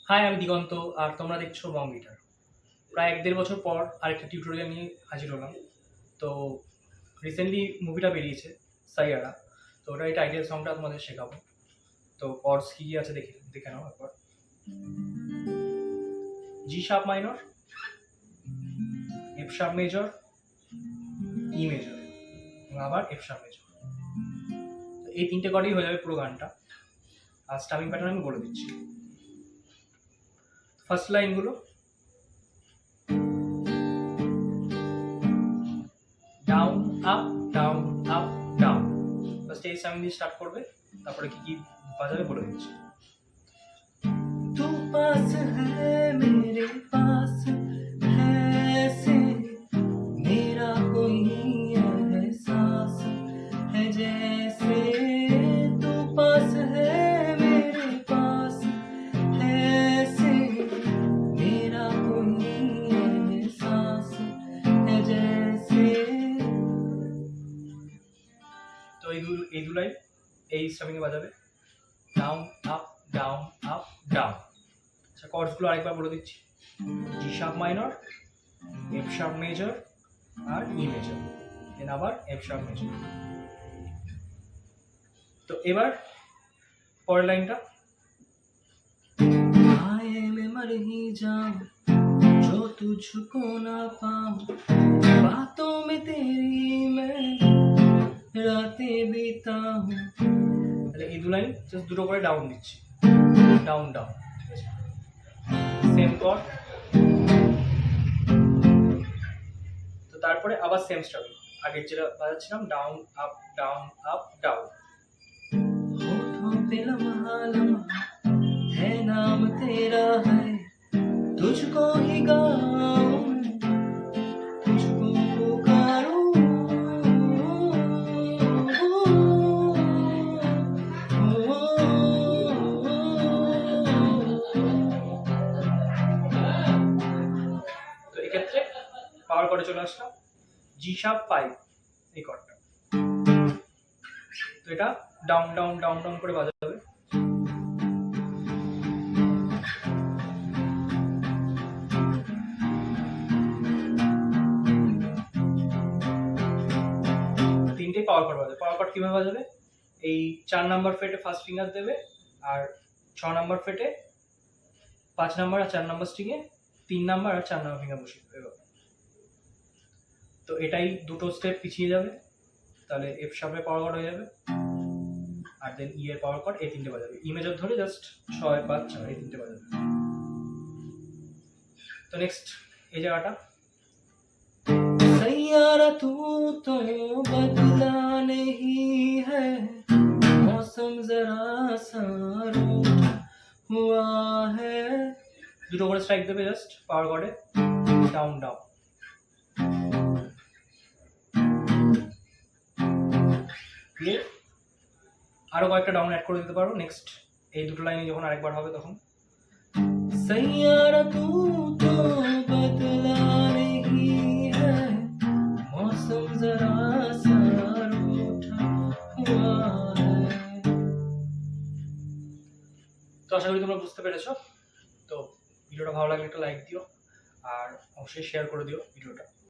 High, আমি দিগন্ত আর তোমরা দেখছো বং গিটার। প্রায় ১-১.৫ বছর পর আরেকটা টিউটোরিয়াল নিয়ে হাজির হলাম। তো রিসেন্টলি মুভিটা বেরিয়েছে 'সাইয়ারা'। তো ওটার এই টাইটেল সংটা তোমাদের শেখাবো। তো কর্ডস কী আছে দেখে নাও একবার। জি sharp minor, F sharp major, ই মেজর এবং আবার এফ শার্প মেজর। তো এই ৩টে কর্ডেই হয়ে যাবে পুরো গানটা। আর স্টামিং প্যাটার্ন আমি বলে দিচ্ছি। ফার্স্ট লাইনগুলো down up down up down, first এই স্টামিং দিয়ে স্টার্ট করবে, তারপরে কি কি বাজাবে বলে দিচ্ছি। तू पास है मेरे पास है ऐसे मेरा कोई एहसास है जैसे तू पास है मेरे पास है ऐसे मेरा कोई एहसास है जैसे। তো এই দু লাইন এই স্টামিংয়ে বাজাবে, down up down up down. আচ্ছা, কর্ডসগুলো আরেকবার বলে দিচ্ছি। G sharp minor, F sharp major আর ই মেজর, দেন আবার এফ শার্প মেজর। তো এবার পরের লাইনটা आए मैं मर ही जाऊं जो तुझको ना पाऊं बातों में तेरी मैं रातें बिताऊं। তাহলে এই দু লাইন জাস্ট দুটো করে ডাউন দিচ্ছি, ডাউন ডাউন, ঠিক আছে। সেম কর্ড, তো তারপরে আবার সেম স্টামিং, আগের যেটা বাজাচ্ছিলাম down up down up down. होठों पे लम्हा लम्हा है नाम तेरा है तुझको ही गाऊं तुझको पुकारूं। তো এক্ষেত্রে পাওয়ার কর্ডে চলে আসলাম, জি শার্প 5 এই কর্ডটা। তো এটা ডাউন ডাউন ডাউন ডাউন করে বাজাবে। তিনটেই পাওয়ার কর্ড বাজাবে। পাওয়ার কর্ড কিভাবে বাজাবে? এই 4 নাম্বার ফ্রেটে ফার্স্ট ফিঙ্গার দেবে, আর 6 নাম্বার ফ্রেটে 5 নাম্বার আর 4 নাম্বার স্ট্রিংয়ে 3 নাম্বার আর 4 নাম্বার ফিঙ্গার বসিয়ে দেবে। তো এটাই দুটো স্টেপ পিছিয়ে যাবে, তাহলে এফ শার্পের পাওয়ার কর্ড হয়ে যাবে, আর দেন ই এর পাওয়ার কর্ড এই তিনটে বাজাবে। ই মেজর ধরে জাস্ট 6 5 4 এই তিনটে বাজাবে। তো নেক্সট এই জায়গাটা सैयारा तू तो बदला नहीं है मौसम जरा सा रूठा हुआ है। দুটো করে স্ট্রাইক দেবে জাস্ট পাওয়ার কর্ডে, ডাউন ডাউন। দিয়ে আরো কয়েকটা ডাউন অ্যাড করে দিতে পারো নেক্সট এই দুটো লাইনে যখন আরেকবার হবে তখন। सैयारा तू तो बदला नहीं है मौसम जरा सा रूठा हुआ है। তো আশা করি তোমরা বুঝতে পেরেছো। তো ভিডিওটা ভালো লাগলে একটা লাইক দিও, আর অবশ্যই শেয়ার করে দিও ভিডিওটা।